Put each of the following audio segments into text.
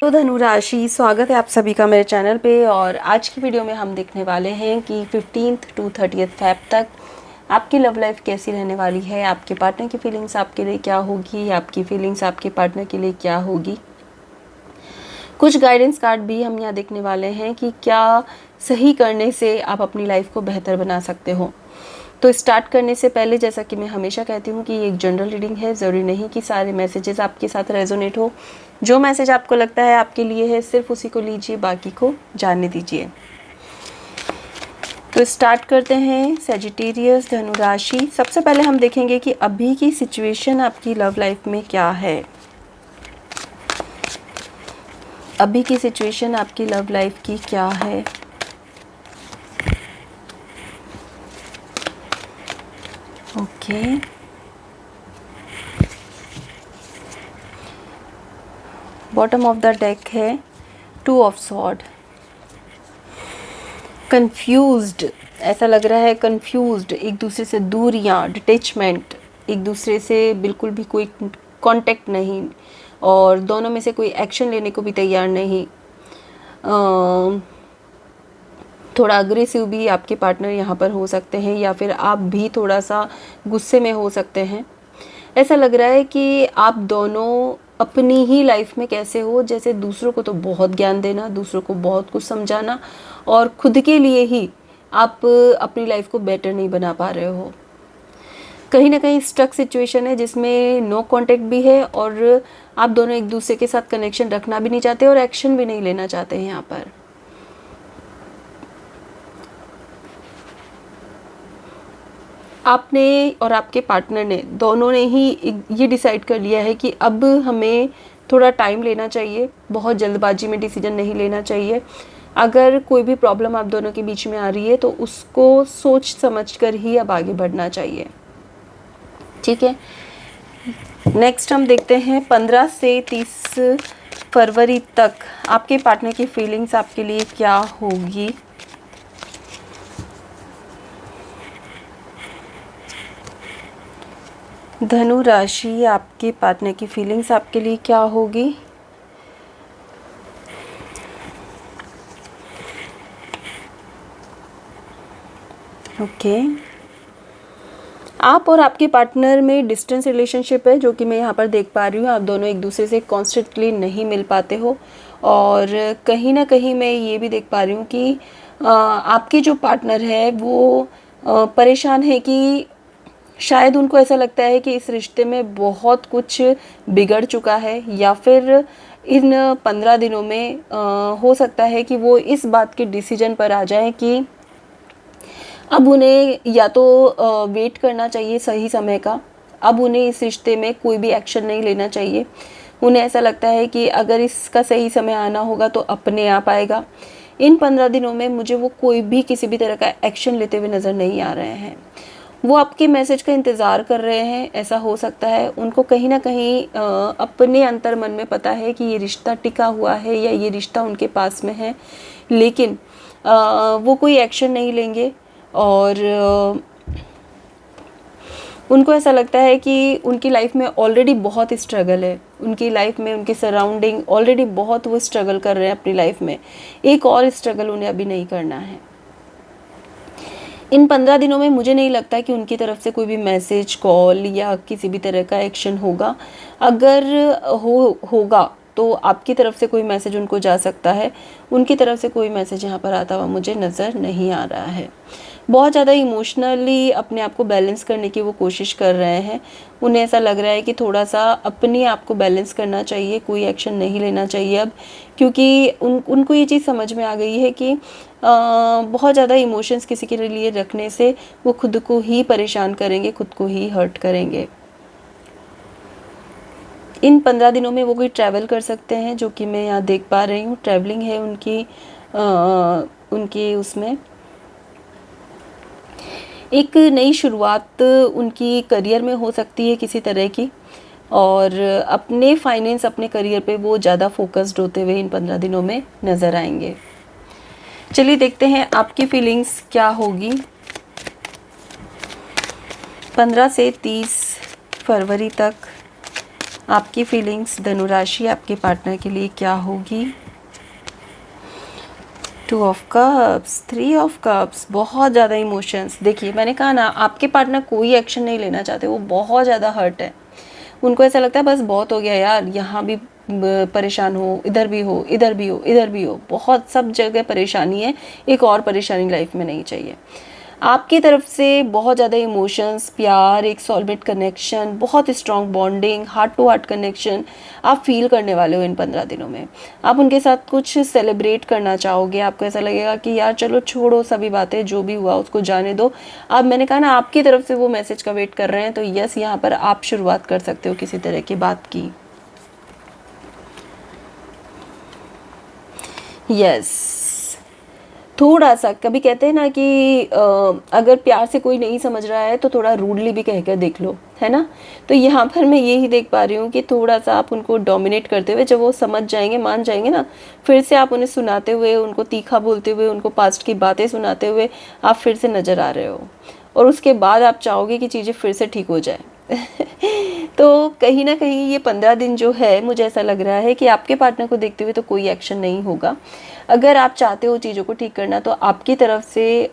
तो धनु राशि, स्वागत है आप सभी का मेरे चैनल पे। और आज की वीडियो में हम देखने वाले हैं कि 15th to 30th फेब तक आपकी लव लाइफ कैसी रहने वाली है, आपके पार्टनर की फीलिंग्स आपके लिए क्या होगी, आपकी फीलिंग्स आपके पार्टनर के लिए क्या होगी। कुछ गाइडेंस कार्ड भी हम यहाँ देखने वाले हैं कि क्या सही करने से आप अपनी लाइफ को बेहतर बना सकते हो। तो स्टार्ट करने से पहले, जैसा कि मैं हमेशा कहती हूँ कि ये एक जनरल रीडिंग है, ज़रूरी नहीं कि सारे मैसेजेस आपके साथ रेजोनेट हो। जो मैसेज आपको लगता है आपके लिए है, सिर्फ उसी को लीजिए, बाकी को जाने दीजिए। तो स्टार्ट करते हैं। सैजिटेरियस, धनु राशि, सबसे पहले हम देखेंगे कि अभी की सिचुएशन आपकी लव लाइफ में क्या है। अभी की सिचुएशन आपकी लव लाइफ की क्या है। Okay, bottom of the deck है 2 ऑफ सॉर्ड। कंफ्यूज्ड, ऐसा लग रहा है कंफ्यूज्ड, एक दूसरे से दूरियां, डिटैचमेंट, एक दूसरे से बिल्कुल भी कोई कांटेक्ट नहीं, और दोनों में से कोई एक्शन लेने को भी तैयार नहीं। थोड़ा अग्रेसिव भी आपके पार्टनर यहाँ पर हो सकते हैं, या फिर आप भी थोड़ा सा गुस्से में हो सकते हैं। ऐसा लग रहा है कि आप दोनों अपनी ही लाइफ में कैसे हो, जैसे दूसरों को तो बहुत ज्ञान देना, दूसरों को बहुत कुछ समझाना, और खुद के लिए ही आप अपनी लाइफ को बेटर नहीं बना पा रहे हो। कहीं ना कहीं स्टक सिचुएशन है जिसमें नो कांटेक्ट भी है, और आप दोनों एक दूसरे के साथ कनेक्शन रखना भी नहीं चाहते और एक्शन भी नहीं लेना चाहते हैं। यहाँ पर आपने और आपके पार्टनर ने, दोनों ने ही ये डिसाइड कर लिया है कि अब हमें थोड़ा टाइम लेना चाहिए, बहुत जल्दबाजी में डिसीजन नहीं लेना चाहिए। अगर कोई भी प्रॉब्लम आप दोनों के बीच में आ रही है तो उसको सोच समझ कर ही अब आगे बढ़ना चाहिए। ठीक है, नेक्स्ट हम देखते हैं 15 से 30 फरवरी तक आपके पार्टनर की फीलिंग्स आपके लिए क्या होगी। धनु राशि, आपके पार्टनर की फीलिंग्स आपके लिए क्या होगी। ओके, आप और आपके पार्टनर में डिस्टेंस रिलेशनशिप है, जो कि मैं यहाँ पर देख पा रही हूँ। आप दोनों एक दूसरे से कॉन्स्टेंटली नहीं मिल पाते हो, और कहीं ना कहीं मैं ये भी देख पा रही हूँ कि आपके जो पार्टनर है वो परेशान है कि शायद उनको ऐसा लगता है कि इस रिश्ते में बहुत कुछ बिगड़ चुका है, या फिर इन 15 दिनों में हो सकता है कि वो इस बात के डिसीजन पर आ जाए कि अब उन्हें या तो वेट करना चाहिए सही समय का, अब उन्हें इस रिश्ते में कोई भी एक्शन नहीं लेना चाहिए। उन्हें ऐसा लगता है कि अगर इसका सही समय आना होगा तो अपने आप आएगा। इन 15 दिनों में मुझे वो कोई भी किसी भी तरह का एक्शन लेते हुए नज़र नहीं आ रहे हैं। वो आपके मैसेज का इंतज़ार कर रहे हैं। ऐसा हो सकता है उनको कहीं ना कहीं अपने अंतर मन में पता है कि ये रिश्ता टिका हुआ है या ये रिश्ता उनके पास में है, लेकिन वो कोई एक्शन नहीं लेंगे। और उनको ऐसा लगता है कि उनकी लाइफ में ऑलरेडी बहुत स्ट्रगल है, उनकी लाइफ में उनके सराउंडिंग ऑलरेडी बहुत वो स्ट्रगल कर रहे हैं अपनी लाइफ में। एक और स्ट्रगल उन्हें अभी नहीं करना है। इन 15 दिनों में मुझे नहीं लगता कि उनकी तरफ से कोई भी मैसेज, कॉल या किसी भी तरह का एक्शन होगा। अगर होगा तो आपकी तरफ से कोई मैसेज उनको जा सकता है, उनकी तरफ से कोई मैसेज यहाँ पर आता हुआ मुझे नज़र नहीं आ रहा है। बहुत ज़्यादा इमोशनली अपने आप को बैलेंस करने की वो कोशिश कर रहे हैं। उन्हें ऐसा लग रहा है कि थोड़ा सा अपने आप को बैलेंस करना चाहिए, कोई एक्शन नहीं लेना चाहिए अब, क्योंकि उनको ये चीज़ समझ में आ गई है कि बहुत ज़्यादा इमोशंस किसी के लिए रखने से वो खुद को ही परेशान करेंगे, खुद को ही हर्ट करेंगे। इन 15 दिनों में वो कोई ट्रैवल कर सकते हैं, जो कि मैं यहाँ देख पा रही हूँ। ट्रैवलिंग है उनकी उसमें एक नई शुरुआत उनकी करियर में हो सकती है किसी तरह की, और अपने फाइनेंस, अपने करियर पे वो ज़्यादा फोकस्ड होते हुए इन 15 दिनों में नज़र आएंगे। चलिए देखते हैं आपकी फीलिंग्स क्या होगी 15 से 30 फरवरी तक आपकी फीलिंग्स धनु राशि आपके पार्टनर के लिए क्या होगी? 2 ऑफ कप्स, 3 ऑफ कप्स, बहुत ज़्यादा इमोशंस। देखिए मैंने कहा ना, आपके पार्टनर कोई एक्शन नहीं लेना चाहते, वो बहुत ज़्यादा हर्ट है। उनको ऐसा लगता है बस बहुत हो गया यार, यहाँ भी परेशान हो, इधर भी हो, इधर भी हो, इधर भी हो, बहुत सब जगह परेशानी है, एक और परेशानी लाइफ में नहीं चाहिए। आपकी तरफ से बहुत ज़्यादा इमोशंस, प्यार, एक सोलमेट कनेक्शन, बहुत strong bonding, heart to heart connection आप फील करने वाले हो इन 15 दिनों में। आप उनके साथ कुछ सेलिब्रेट करना चाहोगे, आपको ऐसा लगेगा कि यार चलो छोड़ो सभी बातें, जो भी हुआ उसको जाने दो। अब मैंने कहा ना, आपकी तरफ से वो मैसेज का वेट कर रहे हैं, तो यस यहाँ पर आप शुरुआत कर सकते हो किसी तरह की बात की। यस, थोड़ा सा कभी कहते हैं ना कि अगर प्यार से कोई नहीं समझ रहा है तो थोड़ा रूडली भी कह कर देख लो, है ना। तो यहाँ पर मैं यही देख पा रही हूँ कि थोड़ा सा आप उनको डोमिनेट करते हुए, जब वो समझ जाएंगे, मान जाएंगे ना, फिर से आप उन्हें सुनाते हुए, उनको तीखा बोलते हुए, उनको पास्ट की बातें सुनाते हुए आप फिर से नज़र आ रहे हो, और उसके बाद आप चाहोगे कि चीज़ें फिर से ठीक हो जाए। तो कहीं ना कहीं ये 15 दिन जो है, मुझे ऐसा लग रहा है कि आपके पार्टनर को देखते हुए तो कोई एक्शन नहीं होगा। अगर आप चाहते हो चीज़ों को ठीक करना, तो आपकी तरफ से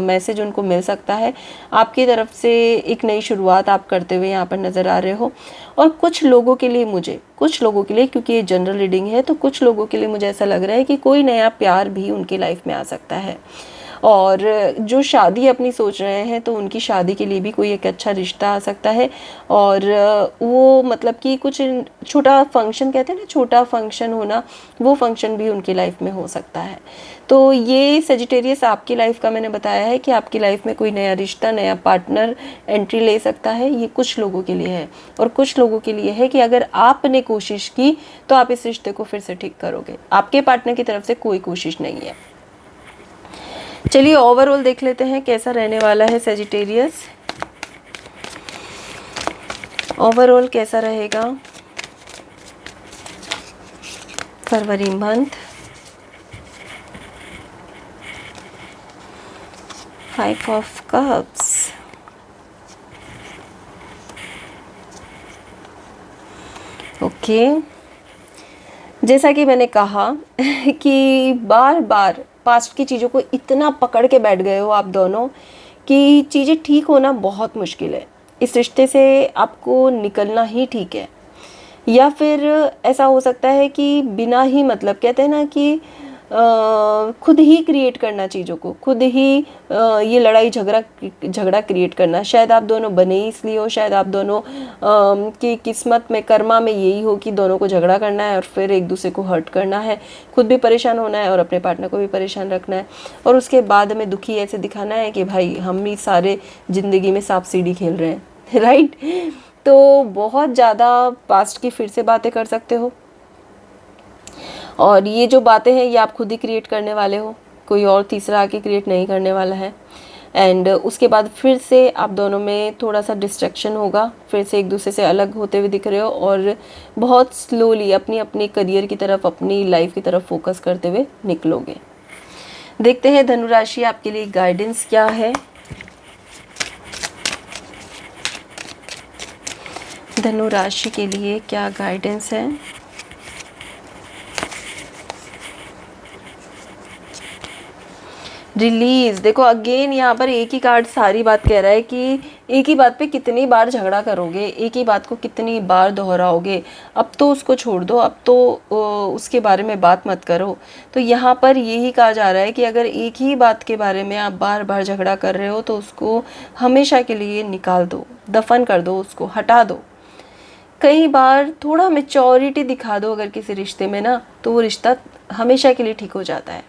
मैसेज उनको मिल सकता है, आपकी तरफ से एक नई शुरुआत आप करते हुए यहाँ पर नज़र आ रहे हो। और कुछ लोगों के लिए, कुछ लोगों के लिए, क्योंकि ये जनरल रीडिंग है, तो कुछ लोगों के लिए मुझे ऐसा लग रहा है कि कोई नया प्यार भी उनकी लाइफ में आ सकता है। और जो शादी अपनी सोच रहे हैं, तो उनकी शादी के लिए भी कोई एक अच्छा रिश्ता आ सकता है। और वो मतलब कि कुछ छोटा फंक्शन, कहते हैं ना छोटा फंक्शन होना, वो फंक्शन भी उनकी लाइफ में हो सकता है। तो ये सेजिटेरियस आपकी लाइफ का मैंने बताया है कि आपकी लाइफ में कोई नया रिश्ता, नया पार्टनर एंट्री ले सकता है। ये कुछ लोगों के लिए है, और कुछ लोगों के लिए है कि अगर आपने कोशिश की तो आप इस रिश्ते को फिर से ठीक करोगे। आपके पार्टनर की तरफ से कोई कोशिश नहीं है। चलिए ओवरऑल देख लेते हैं कैसा रहने वाला है सेजिटेरियस। ओवरऑल कैसा रहेगा फरवरी मंथ। 5 of cups, okay. जैसा कि मैंने कहा कि बार बार पास्ट की चीज़ों को इतना पकड़ के बैठ गए हो आप दोनों कि चीज़ें ठीक होना बहुत मुश्किल है। इस रिश्ते से आपको निकलना ही ठीक है, या फिर ऐसा हो सकता है कि बिना ही मतलब, कहते हैं ना कि खुद ही क्रिएट करना चीज़ों को, खुद ही ये लड़ाई झगड़ा क्रिएट करना। शायद आप दोनों बने ही इसलिए हो, शायद आप दोनों की किस्मत में, कर्मा में यही हो कि दोनों को झगड़ा करना है और फिर एक दूसरे को हर्ट करना है, खुद भी परेशान होना है और अपने पार्टनर को भी परेशान रखना है, और उसके बाद में दुखी ऐसे दिखाना है कि भाई हम ही सारे ज़िंदगी में सांप सीढ़ी खेल रहे हैं। राइट। तो बहुत ज़्यादा पास्ट की फिर से बातें कर सकते हो, और ये जो बातें हैं ये आप खुद ही क्रिएट करने वाले हो, कोई और तीसरा आके क्रिएट नहीं करने वाला है। एंड उसके बाद फिर से आप दोनों में थोड़ा सा डिस्ट्रैक्शन होगा, फिर से एक दूसरे से अलग होते हुए दिख रहे हो, और बहुत स्लोली अपनी अपनी करियर की तरफ, अपनी लाइफ की तरफ फोकस करते हुए निकलोगे। देखते हैं धनु राशि आपके लिए गाइडेंस क्या है। धनु राशि के लिए क्या गाइडेंस है। रिलीज। देखो अगेन यहाँ पर एक ही कार्ड सारी बात कह रहा है कि एक ही बात पे कितनी बार झगड़ा करोगे, एक ही बात को कितनी बार दोहराओगे। अब तो उसको छोड़ दो, अब तो उसके बारे में बात मत करो। तो यहाँ पर यही कहा जा रहा है कि अगर एक ही बात के बारे में आप बार बार झगड़ा कर रहे हो तो उसको हमेशा के लिए निकाल दो, दफन कर दो, उसको हटा दो। कई बार थोड़ा मैच्योरिटी दिखा दो अगर किसी रिश्ते में ना, तो वो रिश्ता हमेशा के लिए ठीक हो जाता है।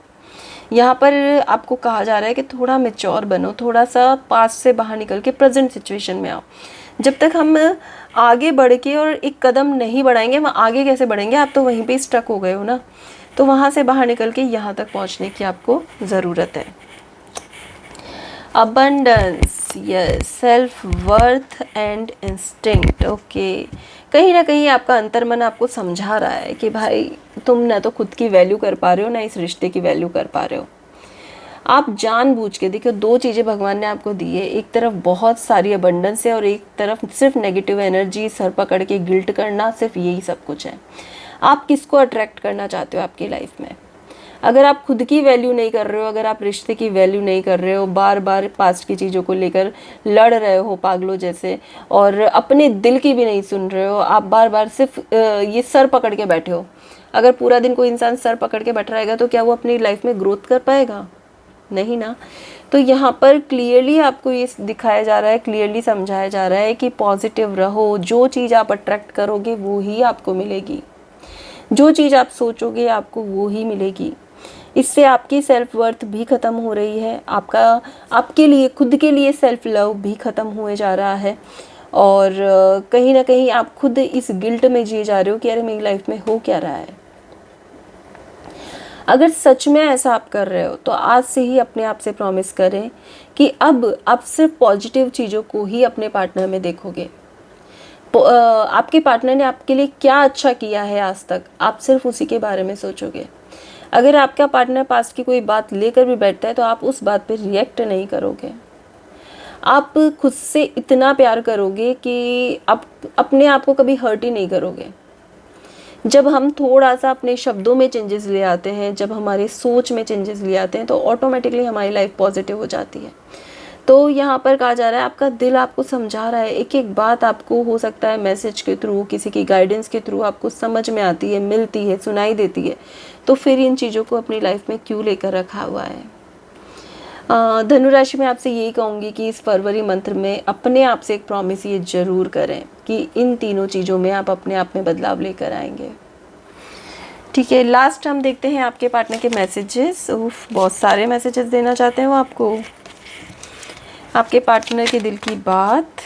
यहाँ पर आपको कहा जा रहा है कि थोड़ा मैच्योर बनो, थोड़ा सा पास्ट से बाहर निकल के प्रेजेंट सिचुएशन में आओ। जब तक हम आगे बढ़ के और एक कदम नहीं बढ़ाएंगे, हम आगे कैसे बढ़ेंगे? आप तो वहीं पे स्टक हो गए हो ना। तो वहाँ से बाहर निकल के यहाँ तक पहुँचने की आपको ज़रूरत है। Abundance, yes, self worth and instinct, okay. कहीं ना कहीं आपका अंतर्मन आपको समझा रहा है कि भाई तुम ना तो खुद की वैल्यू कर पा रहे हो, ना इस रिश्ते की वैल्यू कर पा रहे हो। आप जानबूझ के देखिए, दो चीज़ें भगवान ने आपको दी है, एक तरफ बहुत सारी अबंडेंस है और एक तरफ सिर्फ नेगेटिव एनर्जी, सर पकड़ के गिल्ट करना, सिर्फ यही सब कुछ है। आप किसको अट्रैक्ट करना चाहते हो आपकी लाइफ में? अगर आप खुद की वैल्यू नहीं कर रहे हो, अगर आप रिश्ते की वैल्यू नहीं कर रहे हो, बार बार पास्ट की चीज़ों को लेकर लड़ रहे हो पागलों जैसे, और अपने दिल की भी नहीं सुन रहे हो, आप बार बार सिर्फ ये सर पकड़ के बैठे हो। अगर पूरा दिन कोई इंसान सर पकड़ के बैठा रहेगा तो क्या वो अपनी लाइफ में ग्रोथ कर पाएगा? नहीं ना। तो यहाँ पर क्लियरली आपको ये दिखाया जा रहा है, क्लियरली समझाया जा रहा है कि पॉजिटिव रहो, जो चीज़ आप अट्रैक्ट करोगे वो ही आपको मिलेगी, जो चीज़ आप सोचोगे आपको वो ही मिलेगी। इससे आपकी सेल्फ वर्थ भी ख़त्म हो रही है, आपके लिए खुद के लिए सेल्फ लव भी ख़त्म हुए जा रहा है, और कहीं ना कहीं आप खुद इस गिल्ट में जिए जा रहे हो कि अरे मेरी लाइफ में हो क्या रहा है। अगर सच में ऐसा आप कर रहे हो तो आज से ही अपने आप से प्रॉमिस करें कि अब आप सिर्फ पॉजिटिव चीज़ों को ही अपने पार्टनर में देखोगे। आपके पार्टनर ने आपके लिए क्या अच्छा किया है आज तक, आप सिर्फ उसी के बारे में सोचोगे। अगर आपका पार्टनर पास की कोई बात लेकर भी बैठता है तो आप उस बात पे रिएक्ट नहीं करोगे। आप खुद से इतना प्यार करोगे कि आप अपने आप को कभी हर्ट ही नहीं करोगे। जब हम थोड़ा सा अपने शब्दों में चेंजेस ले आते हैं, जब हमारे सोच में चेंजेस ले आते हैं, तो ऑटोमेटिकली हमारी लाइफ पॉजिटिव हो जाती है। तो यहाँ पर कहा जा रहा है आपका दिल आपको समझा रहा है, एक एक बात आपको हो सकता है मैसेज के थ्रू, किसी की गाइडेंस के थ्रू आपको समझ में आती है, मिलती है, सुनाई देती है। तो फिर इन चीज़ों को अपनी लाइफ में क्यों लेकर रखा हुआ है? धनु राशि में आपसे यही कहूँगी कि इस फरवरी मंथ में अपने आप से एक प्रॉमिस ये ज़रूर करें कि इन तीनों चीज़ों में आप अपने आप में बदलाव लेकर आएंगे। ठीक है, लास्ट हम देखते हैं आपके पार्टनर के मैसेजेस। बहुत सारे मैसेजेस देना चाहते हैं वो आपको। आपके पार्टनर के दिल की बात,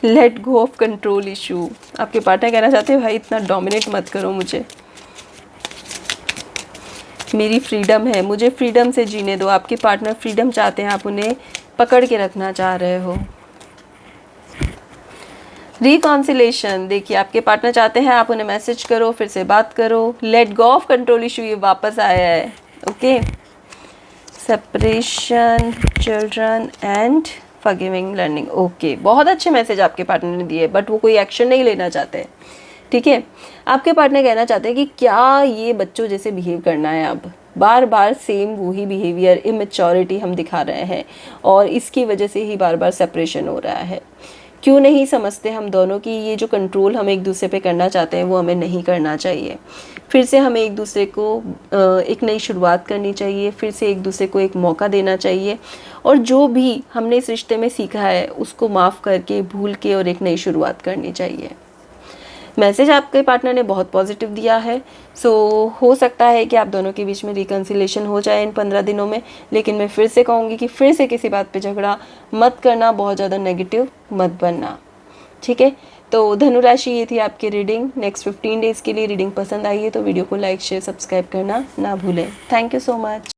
let go of control issue. आपके पार्टनर कहना चाहते हैं भाई इतना डोमिनेट मत करो मुझे, मेरी फ्रीडम है, मुझे फ्रीडम से जीने दो। आपके पार्टनर फ्रीडम चाहते हैं, आप उन्हें पकड़ के रखना चाह रहे हो। रिकॉन्सिलेशन, देखिए आपके पार्टनर चाहते हैं आप उन्हें मैसेज करो, फिर से बात करो। Let go of control issue ये वापस आया है। Okay, separation, children and forgiving learning. Okay, बहुत अच्छे मैसेज आपके पार्टनर ने दिए, बट वो कोई एक्शन नहीं लेना चाहते। ठीक है, आपके पार्टनर कहना चाहते हैं कि क्या ये बच्चों जैसे बिहेव करना है, अब बार बार सेम वही बिहेवियर, इमेच्योरिटी हम दिखा रहे हैं और इसकी वजह से ही बार बार सेपरेशन हो रहा है। क्यों नहीं समझते हम दोनों कि ये जो कंट्रोल हम एक दूसरे पे करना चाहते हैं वो हमें नहीं करना चाहिए। फिर से हमें एक दूसरे को एक नई शुरुआत करनी चाहिए, फिर से एक दूसरे को एक मौका देना चाहिए, और जो भी हमने इस रिश्ते में सीखा है उसको माफ़ करके, भूल के और एक नई शुरुआत करनी चाहिए। मैसेज आपके पार्टनर ने बहुत पॉजिटिव दिया है। सो हो सकता है कि आप दोनों के बीच में रिकन्सिलेशन हो जाए इन 15 दिनों में, लेकिन मैं फिर से कहूँगी कि फिर से किसी बात पे झगड़ा मत करना, बहुत ज़्यादा नेगेटिव मत बनना। ठीक है, तो धनु राशि ये थी आपकी रीडिंग। नेक्स्ट 15 डेज़ के लिए रीडिंग पसंद आई है तो वीडियो को लाइक, शेयर, सब्सक्राइब करना ना भूलें। Thank you so much.